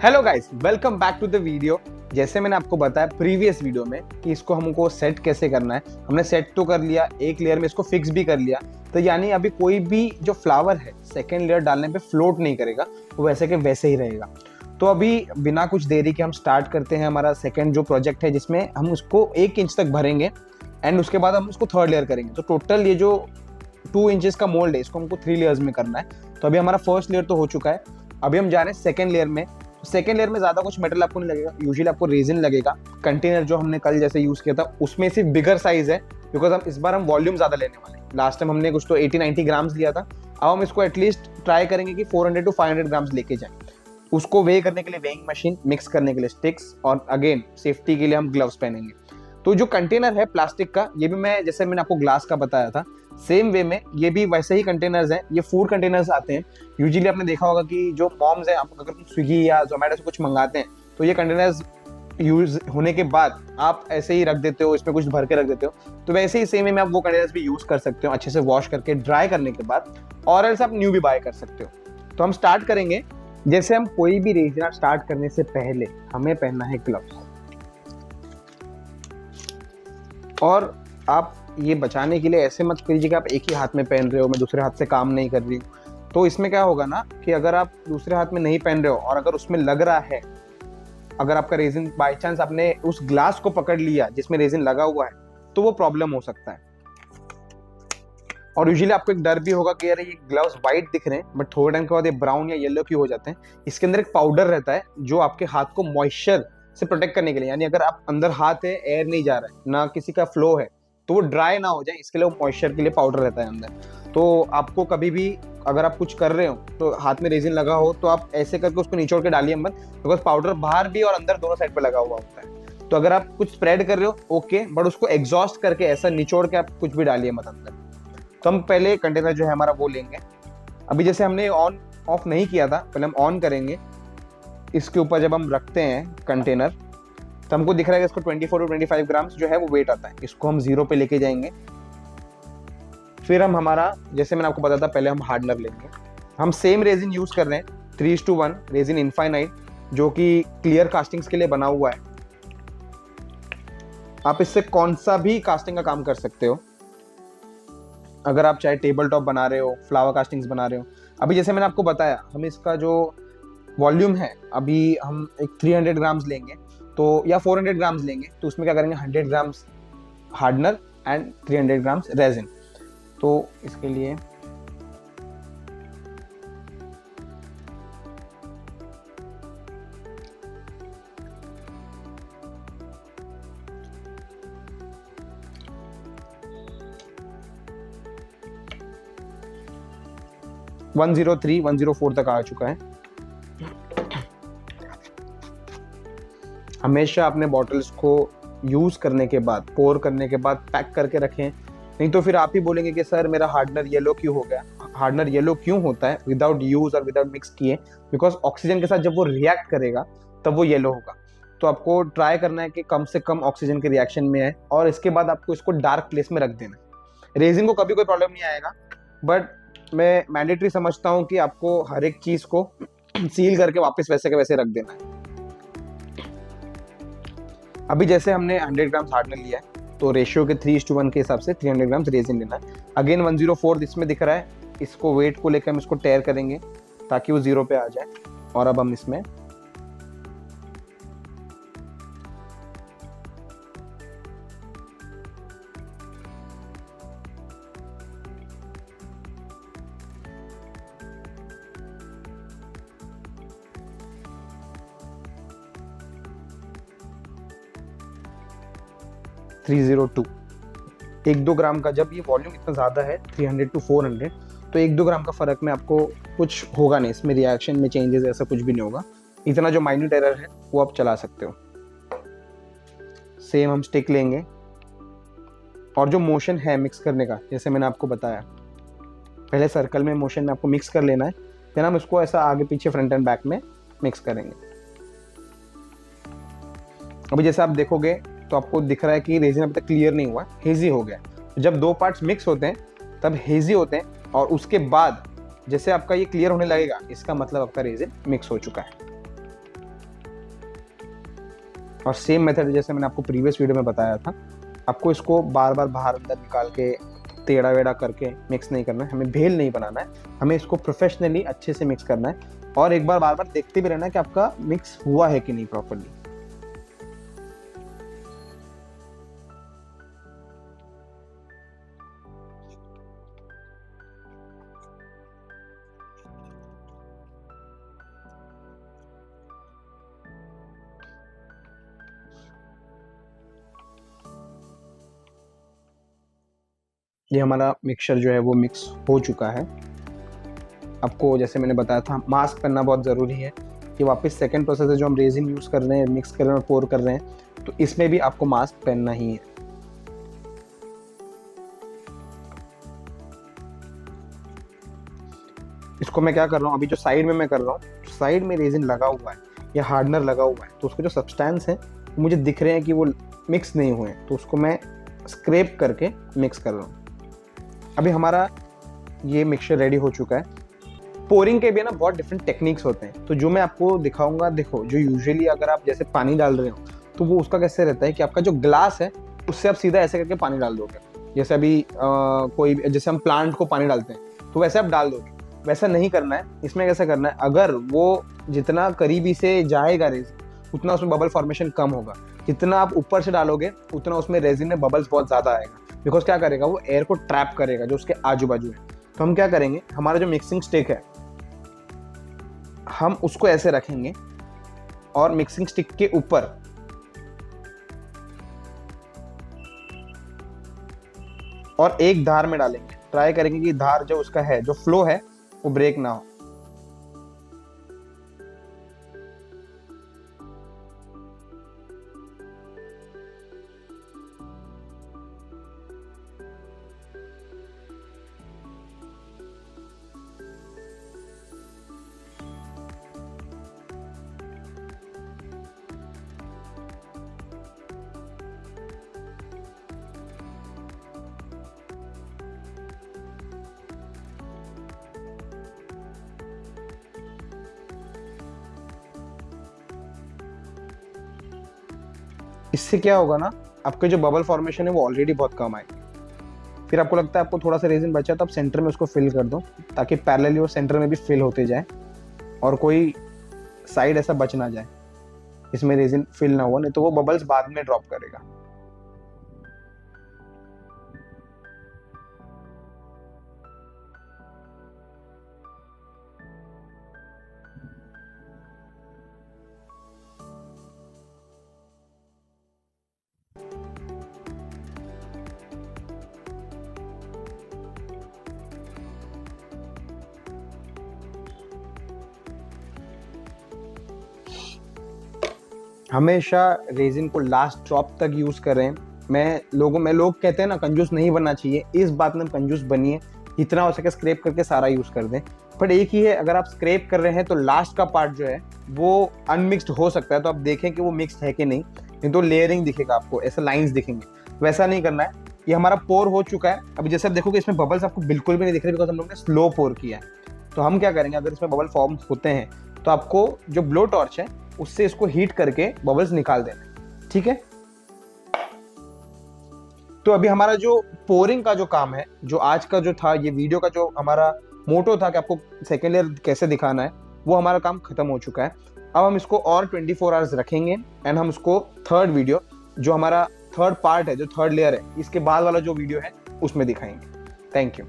Hello guys, welcome back to the video. जैसे मैंने आपको बताया प्रीवियस वीडियो में कि इसको हमको सेट कैसे करना है, हमने सेट तो कर लिया, एक लेयर में इसको फिक्स भी कर लिया। तो यानी अभी कोई भी जो फ्लावर है सेकेंड लेयर डालने पे फ्लोट नहीं करेगा, वो वैसे के वैसे ही रहेगा। तो अभी बिना कुछ देरी के हम स्टार्ट करते हैं हमारा सेकेंड जो प्रोजेक्ट है, जिसमें हम उसको 1 इंच तक भरेंगे एंड उसके बाद हम उसको थर्ड लेयर करेंगे। तो टोटल ये जो 2 इंचेस का मोल्ड है इसको हमको 3 लेयर्स में करना है। तो अभी हमारा फर्स्ट लेयर तो हो चुका है, अभी हम जा रहे हैं सेकेंड लेयर में। सेकेंड लेयर में ज्यादा कुछ मेटल आपको नहीं लगेगा, यूजुअली आपको रेजिन लगेगा। कंटेनर जो हमने कल जैसे यूज किया था उसमें सिर्फ बिगर साइज है, बिकॉज हम इस बार हम वॉल्यूम ज्यादा लेने वाले हैं। लास्ट टाइम हमने कुछ तो 80-90 ग्राम्स लिया था, अब हम इसको एटलीस्ट ट्राई करेंगे कि 400 to 500 ग्राम्स लेके जाएं। उसको वे करने के लिए वेइंग मशीन, मिक्स करने के लिए स्टिक्स, और अगेन सेफ्टी के लिए हम ग्लव्स पहनेंगे। तो जो कंटेनर है प्लास्टिक का, ये भी मैं जैसे मैंने आपको ग्लास का बताया था सेम वे में ये भी वैसे ही कंटेनर्स हैं। ये फूड कंटेनर्स आते हैं, यूजुअली आपने देखा होगा कि जो मॉम्स हैं, आप अगर स्विगी या जोमेटो से कुछ मंगाते हैं तो ये कंटेनर्स यूज होने के बाद आप ऐसे ही रख देते हो, इसमें कुछ भर के रख देते हो। तो वैसे ही सेम वे में आप वो कंटेनर्स भी यूज कर सकते हो अच्छे से वॉश करके, ड्राई करने के बाद, और एल्स आप न्यू भी बाय कर सकते हो। तो हम स्टार्ट करेंगे। जैसे हम कोई भी रेजिन स्टार्ट करने से पहले हमें पहनना है ग्लव्स, और आप ये बचाने के लिए ऐसे मत कीजिए कि आप एक ही हाथ में पहन रहे हो, मैं दूसरे हाथ से काम नहीं कर रही हूँ। तो इसमें क्या होगा ना कि अगर आप दूसरे हाथ में नहीं पहन रहे हो और अगर उसमें लग रहा है, अगर आपका रेजिन बाय चांस आपने उस ग्लास को पकड़ लिया जिसमें रेजिन लगा हुआ है, तो वो प्रॉब्लम हो सकता है। और यूजुअली आपको एक डर भी होगा कि यार ये ग्लव्स व्हाइट दिख रहे हैं बट थोड़े टाइम के बाद ये ब्राउन या येलो क्यों हो जाते हैं। इसके अंदर एक पाउडर रहता है जो आपके हाथ को मॉइस्चर से प्रोटेक्ट करने के लिए, यानी अगर आप अंदर हाथ है, एयर नहीं जा रहा है ना, किसी का फ्लो है, तो वो ड्राई ना हो जाए, इसके लिए वो मॉइस्चर के लिए पाउडर रहता है अंदर। तो आपको कभी भी अगर आप कुछ कर रहे हो तो हाथ में रेजिन लगा हो तो आप ऐसे करके उसको निचोड़ के डालिए मत, बिकॉज पाउडर बाहर भी और अंदर दोनों साइड पे लगा हुआ होता है। तो अगर आप कुछ स्प्रेड कर रहे हो ओके, बट उसको एग्जॉस्ट करके ऐसा निचोड़ के आप कुछ भी डालिए मत अंदर। तो हम पहले कंटेनर जो है हमारा वो लेंगे। अभी जैसे हमने ऑन ऑफ नहीं किया था, पहले हम ऑन करेंगे। इसके ऊपर जब हम रखते हैं कंटेनर तो हमको दिख रहा है कि इसको 24 to 25 ग्राम्स जो है वो वेट आता है। इसको हम 0 पे लेके जाएंगे। फिर हम हमारा, जैसे मैंने आपको बताया था, पहले हम हार्डनर लेंगे। हम सेम रेजिन यूज कर रहे हैं 3:1 रेजिन इनफाइनाइट, जो कि क्लियर कास्टिंग्स के लिए बना हुआ है। आप इससे कौन सा भी कास्टिंग का काम कर सकते हो, अगर आप चाहे टेबल टॉप बना रहे हो, फ्लावर कास्टिंग्स बना रहे हो। अभी जैसे मैंने आपको बताया, हम इसका जो वॉल्यूम है अभी हम एक 300 ग्राम्स लेंगे तो, या 400 ग्राम्स लेंगे, तो उसमें क्या करेंगे 100 grams hardener and 300 grams resin. तो इसके लिए वन 103 104 तक आ चुका है। हमेशा अपने बॉटल्स को यूज करने के बाद, पोर करने के बाद पैक करके रखें, नहीं तो फिर आप ही बोलेंगे कि सर मेरा हार्डनर येलो क्यों हो गया। हार्डनर येलो क्यों होता है विदाउट यूज और विदाउट मिक्स किए, बिकॉज ऑक्सीजन के साथ जब वो रिएक्ट करेगा तब वो येलो होगा। तो आपको ट्राई करना है कि कम से कम ऑक्सीजन के रिएक्शन में आए, और इसके बाद आपको इसको डार्क प्लेस में रख देना है। रेजिन को कभी कोई प्रॉब्लम नहीं आएगा, बट मैं मैंडेटरी समझता हूँ कि आपको हर एक चीज को सील करके वापस वैसे के वैसे रख देना है। अभी जैसे हमने 100 ग्राम्स हार्डनर लिया है तो रेशियो के 3:1 के हिसाब से 300 ग्राम्स रेजिन लेना है। अगेन 104 इसमें दिख रहा है, इसको वेट को लेकर हम इसको टेयर करेंगे ताकि वो 0 पे आ जाए। और अब हम इसमें (302) 1-2 ग्राम का, जब ये वॉल्यूम इतना ज़्यादा है 300 to 400, तो 1-2 ग्राम का फ़र्क में आपको कुछ होगा नहीं, इसमें रिएक्शन में चेंजेस ऐसा कुछ भी नहीं होगा। इतना जो माइन्यूट एरर है वो आप चला सकते हो। सेम हम स्टिक लेंगे, और जो मोशन है मिक्स करने का, जैसे मैंने आपको बताया, पहले सर्कल में मोशन में आपको मिक्स कर लेना है, फिर हम इसको ऐसा आगे पीछे फ्रंट एंड बैक में मिक्स करेंगे। अभी जैसे आप देखोगे तो आपको दिख रहा है कि रेजिन अभी तक क्लियर नहीं हुआ, हेजी हो गया। जब 2 पार्ट्स मिक्स होते हैं तब हेजी होते हैं, और उसके बाद जैसे आपका ये क्लियर होने लगेगा, इसका मतलब आपका रेजिन मिक्स हो चुका है। और सेम मेथड जैसे मैंने आपको प्रीवियस वीडियो में बताया था, आपको इसको बार बार बाहर अंदर निकाल के टेढ़ा वेढ़ा करके मिक्स नहीं करना है, हमें भेल नहीं बनाना है, हमें इसको प्रोफेशनली अच्छे से मिक्स करना है और एक बार बार बार देखते भी रहना है कि आपका मिक्स हुआ है कि नहीं प्रॉपरली। ये हमारा मिक्सचर जो है वो मिक्स हो चुका है। आपको जैसे मैंने बताया था मास्क करना बहुत ज़रूरी है। कि वापस सेकंड प्रोसेस है जो हम रेजिन यूज़ कर रहे हैं, मिक्स कर रहे हैं और पोर कर रहे हैं, तो इसमें भी आपको मास्क पहनना ही है। इसको मैं क्या कर रहा हूँ, अभी जो साइड में मैं कर रहा हूँ, साइड में रेजिन लगा हुआ है या हार्डनर लगा हुआ है, तो उसके जो सब्सटेंस है मुझे दिख रहे हैं कि वो मिक्स नहीं हुए हैं, तो उसको मैं स्क्रैप करके मिक्स कर रहा हूँ। अभी हमारा ये मिक्सचर रेडी हो चुका है। पोरिंग के भी ना बहुत डिफरेंट टेक्निक्स होते हैं, तो जो मैं आपको दिखाऊंगा, देखो जो यूजुअली अगर आप जैसे पानी डाल रहे हो तो वो उसका कैसे रहता है कि आपका जो ग्लास है उससे आप सीधा ऐसे करके पानी डाल दोगे। जैसे अभी कोई जैसे हम प्लांट को पानी डालते हैं तो वैसे आप डाल दोगे, वैसा नहीं करना है। इसमें कैसे करना है, अगर वो जितना करीबी से जाएगा रेजिन उतना उसमें बबल फॉर्मेशन कम होगा, जितना आप ऊपर से डालोगे उतना उसमें रेजिन में बबल्स बहुत ज़्यादा आएगा। बिकॉज क्या करेगा, वो एयर को ट्रैप करेगा जो उसके आजू बाजू है। तो हम क्या करेंगे, हमारा जो मिक्सिंग स्टिक है हम उसको ऐसे रखेंगे और मिक्सिंग स्टिक के ऊपर और एक धार में डालेंगे। ट्राई करेंगे कि धार जो उसका है, जो फ्लो है वो ब्रेक ना हो। इससे क्या होगा ना, आपके जो बबल फॉर्मेशन है वो ऑलरेडी बहुत कम आएगी। फिर आपको लगता है आपको थोड़ा सा रेजिन बचा तो आप सेंटर में उसको फिल कर दो, ताकि पैरेलली वो सेंटर में भी फिल होते जाए और कोई साइड ऐसा बच ना जाए इसमें रेजिन फिल ना हो, नहीं तो वो बबल्स बाद में ड्रॉप करेगा। हमेशा रेजिन को लास्ट ड्रॉप तक यूज करें। लोग कहते हैं ना कंजूस नहीं बनना चाहिए, इस बात में कंजूस बनिए, जितना हो सके स्क्रैप करके सारा यूज कर दें। बट एक ही है, अगर आप स्क्रैप कर रहे हैं तो लास्ट का पार्ट जो है वो अनमिक्स्ड हो सकता है, तो आप देखें कि वो मिक्स्ड है कि नहीं तो लेयरिंग दिखेगा आपको, ऐसे लाइंस दिखेंगे, वैसा नहीं करना है। ये हमारा पोर हो चुका है। अभी जैसे आप देखोगे इसमें बबल्स आपको बिल्कुल भी नहीं दिख रहे, बिकॉज हम लोग ने स्लो पोर किया है। तो हम क्या करेंगे, अगर इसमें बबल फॉर्म होते हैं तो आपको जो ब्लो टॉर्च है उससे इसको हीट करके बबल्स निकाल देना, ठीक है। तो अभी हमारा जो पोरिंग का जो काम है, जो आज का जो था, ये वीडियो का जो हमारा मोटो था कि आपको सेकेंड लेयर कैसे दिखाना है, वो हमारा काम खत्म हो चुका है। अब हम इसको और 24 आवर्स रखेंगे एंड हम इसको थर्ड वीडियो, जो हमारा थर्ड पार्ट है, जो थर्ड लेयर है, इसके बाद वाला जो वीडियो है उसमें दिखाएंगे। Thank you.